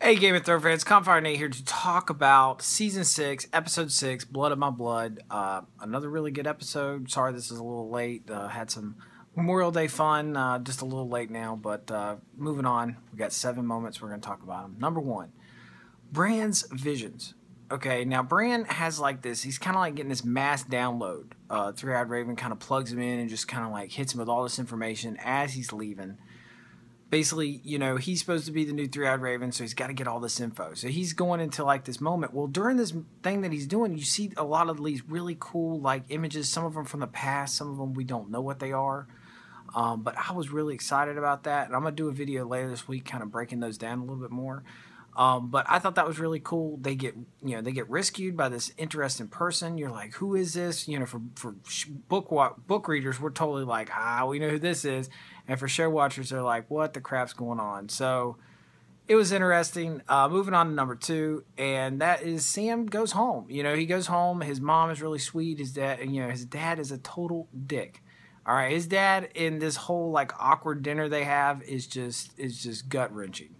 Hey, Game of Thrones fans, Campfire Nate here to talk about Season 6, Episode 6, Blood of My Blood. Another really good episode. Sorry this is a little late. Had some Memorial Day fun, just a little late now, but moving on. We got 7 moments. We're going to talk about them. Number 1, Bran's visions. Okay, now Bran has like this. He's kind of like getting this mass download. Three-Eyed Raven kind of plugs him in and just kind of like hits him with all this information as he's leaving. Basically, you know, he's supposed to be the new Three-Eyed Raven, so he's got to get all this info. So he's going into, like, this moment. Well, during this thing that he's doing, you see a lot of these really cool, like, images. Some of them from the past. Some of them we don't know what they are. But I was really excited about that. And I'm going to do a video later this week kind of breaking those down a little bit more. But I thought that was really cool. They get rescued by this interesting person. You're like, who is this? You know, for book readers, we're totally like, we know who this is. And for show watchers, they're like, what the crap's going on? So it was interesting. Moving on to number 2, and that is Sam goes home. You know, he goes home. His mom is really sweet. His dad is a total dick. All right, his dad in this whole like awkward dinner they have is just gut wrenching.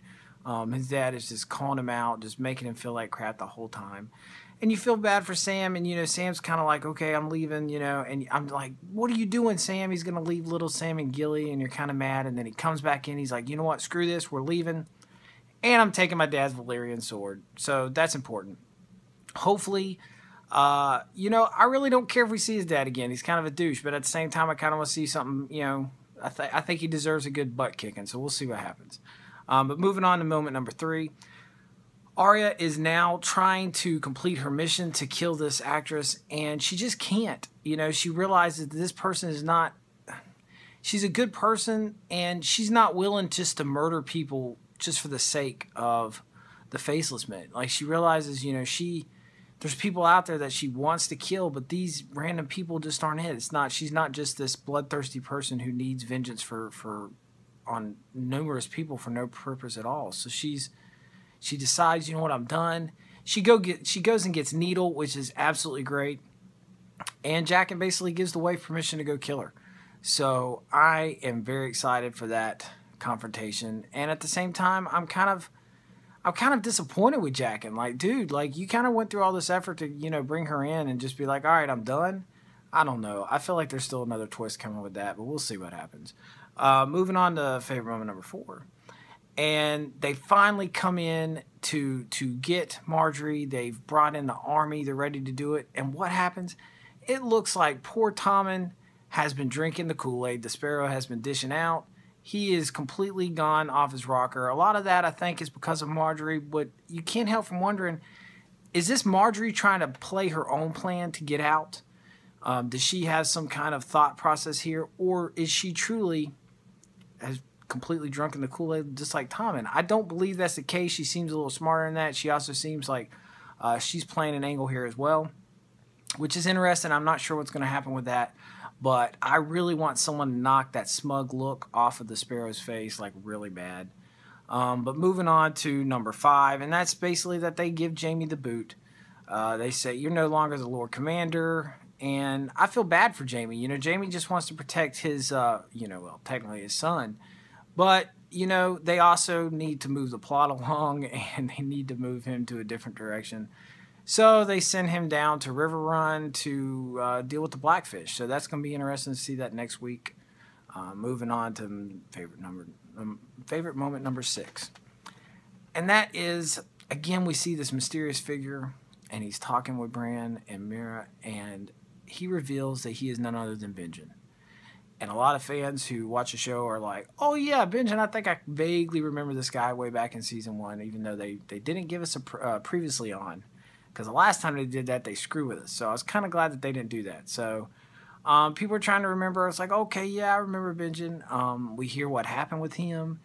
His dad is just calling him out, just making him feel like crap the whole time. And you feel bad for Sam, and, you know, Sam's kind of like, okay, I'm leaving, you know, and I'm like, what are you doing, Sam? He's going to leave little Sam and Gilly, and you're kind of mad, and then he comes back in, he's like, you know what, screw this, we're leaving, and I'm taking my dad's valyrian sword, so that's important. Hopefully, you know, I really don't care if we see his dad again, he's kind of a douche, but at the same time, I kind of want to see something, you know, I think he deserves a good butt kicking, so we'll see what happens. But moving on to moment number 3, Arya is now trying to complete her mission to kill this actress, and she just can't. You know, she realizes that this person is not... She's a good person, and she's not willing just to murder people just for the sake of the Faceless Men. Like, she realizes, you know, there's people out there that she wants to kill, but these random people just aren't it. She's not just this bloodthirsty person who needs vengeance on numerous people for no purpose at all. So she decides, you know what, I'm done. She goes and gets Needle, which is absolutely great. And Jaqen basically gives the wife permission to go kill her. So I am very excited for that confrontation. And at the same time, I'm kind of disappointed with Jaqen. Like, dude, like, you kind of went through all this effort to, you know, bring her in and just be like, all right, I'm done. I don't know. I feel like there's still another twist coming with that, but we'll see what happens. Moving on to favorite moment number 4. And they finally come in to get Marjorie. They've brought in the army. They're ready to do it. And what happens? It looks like poor Tommen has been drinking the Kool-Aid. The Sparrow has been dishing out. He is completely gone off his rocker. A lot of that, I think, is because of Marjorie. But you can't help from wondering, is this Marjorie trying to play her own plan to get out? Does she have some kind of thought process here? Or is she truly... has completely drunk in the Kool-Aid just like Tommen? I don't believe that's the case. She seems a little smarter than that. She also seems like she's playing an angle here as well, which is interesting. I'm not sure what's going to happen with that, but I really want someone to knock that smug look off of the Sparrow's face like really bad. But moving on to number 5, and that's basically that they give Jaime the boot. They say, you're no longer the Lord Commander. And I feel bad for Jaime. You know, Jaime just wants to protect his, you know, well, technically his son. But, you know, they also need to move the plot along, and they need to move him to a different direction. So they send him down to River Run to deal with the Blackfish. So that's going to be interesting to see that next week. Moving on to favorite moment number 6. And that is, again, we see this mysterious figure, and he's talking with Bran and Mira, and he reveals that he is none other than Benjen. And a lot of fans who watch the show are like, oh yeah, Benjen, I think I vaguely remember this guy way back in season 1, even though they didn't give us a previously on. Because the last time they did that, they screwed with us. So I was kind of glad that they didn't do that. So people are trying to remember. It's like, okay, yeah, I remember Benjen. We hear what happened with him.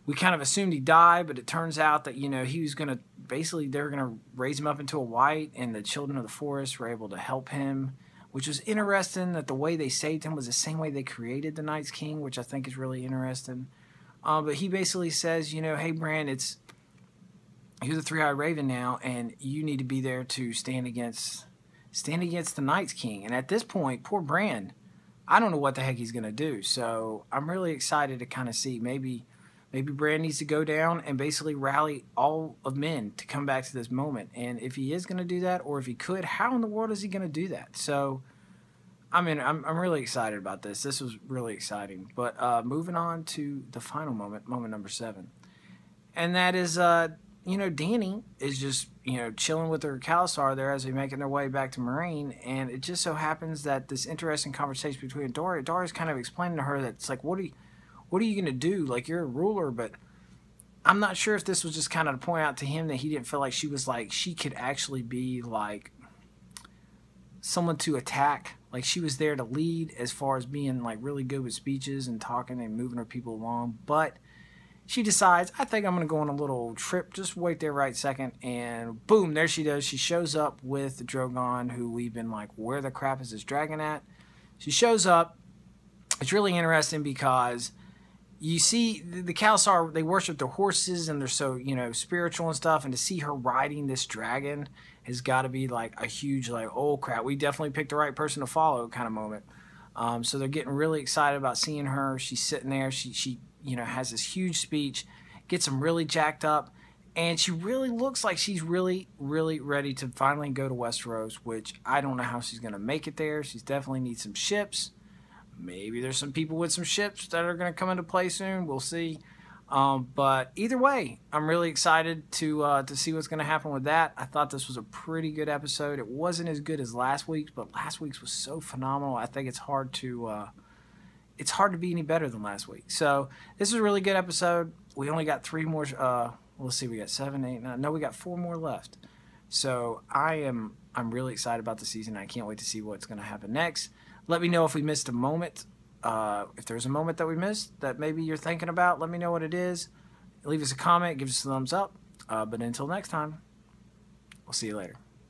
We kind of assumed he died, but it turns out that, you know, he was going to, basically, they were going to raise him up into a white, and the children of the forest were able to help him, which was interesting that the way they saved him was the same way they created the Night's King, which I think is really interesting. But he basically says, you know, hey, Bran, you're the Three-Eyed Raven now, and you need to be there to stand against the Night's King. And at this point, poor Bran, I don't know what the heck he's going to do. So I'm really excited to kind of see maybe maybe Bran needs to go down and basically rally all of men to come back to this moment. And if he is going to do that, or if he could, how in the world is he going to do that? So, I mean, I'm really excited about this. This was really exciting. But moving on to the final moment number 7. And that is, Dany is just, chilling with her Khalasar there as they're making their way back to Meereen. And it just so happens that this interesting conversation between Dora's kind of explaining to her that it's like, what are you going to do? Like, you're a ruler, but I'm not sure if this was just kind of to point out to him that he didn't feel like she could actually be like someone to attack. Like, she was there to lead as far as being like really good with speeches and talking and moving her people along. But she decides, I think I'm going to go on a little trip. Just wait there right second. And boom, there she does. She shows up with the Drogon, who we've been like, where the crap is this dragon at? She shows up. It's really interesting because you see the Khalasar, they worship their horses and they're so, spiritual and stuff. And to see her riding this dragon has got to be like a huge, like, oh crap, we definitely picked the right person to follow kind of moment. So they're getting really excited about seeing her. She's sitting there. She has this huge speech, gets them really jacked up. And she really looks like she's really, really ready to finally go to Westeros, which I don't know how she's going to make it there. She's definitely needs some ships. Maybe there's some people with some ships that are going to come into play soon. We'll see. But either way, I'm really excited to see what's going to happen with that. I thought this was a pretty good episode. It wasn't as good as last week's, but last week's was so phenomenal. I think it's hard to be any better than last week. So this is a really good episode. We only got 3 more. Let's see, we got 7, 8, 9. No, we got 4 more left. So I'm really excited about the season. I can't wait to see what's going to happen next. Let me know if we missed a moment. If there's a moment that we missed that maybe you're thinking about, let me know what it is. Leave us a comment, give us a thumbs up. But until next time, we'll see you later.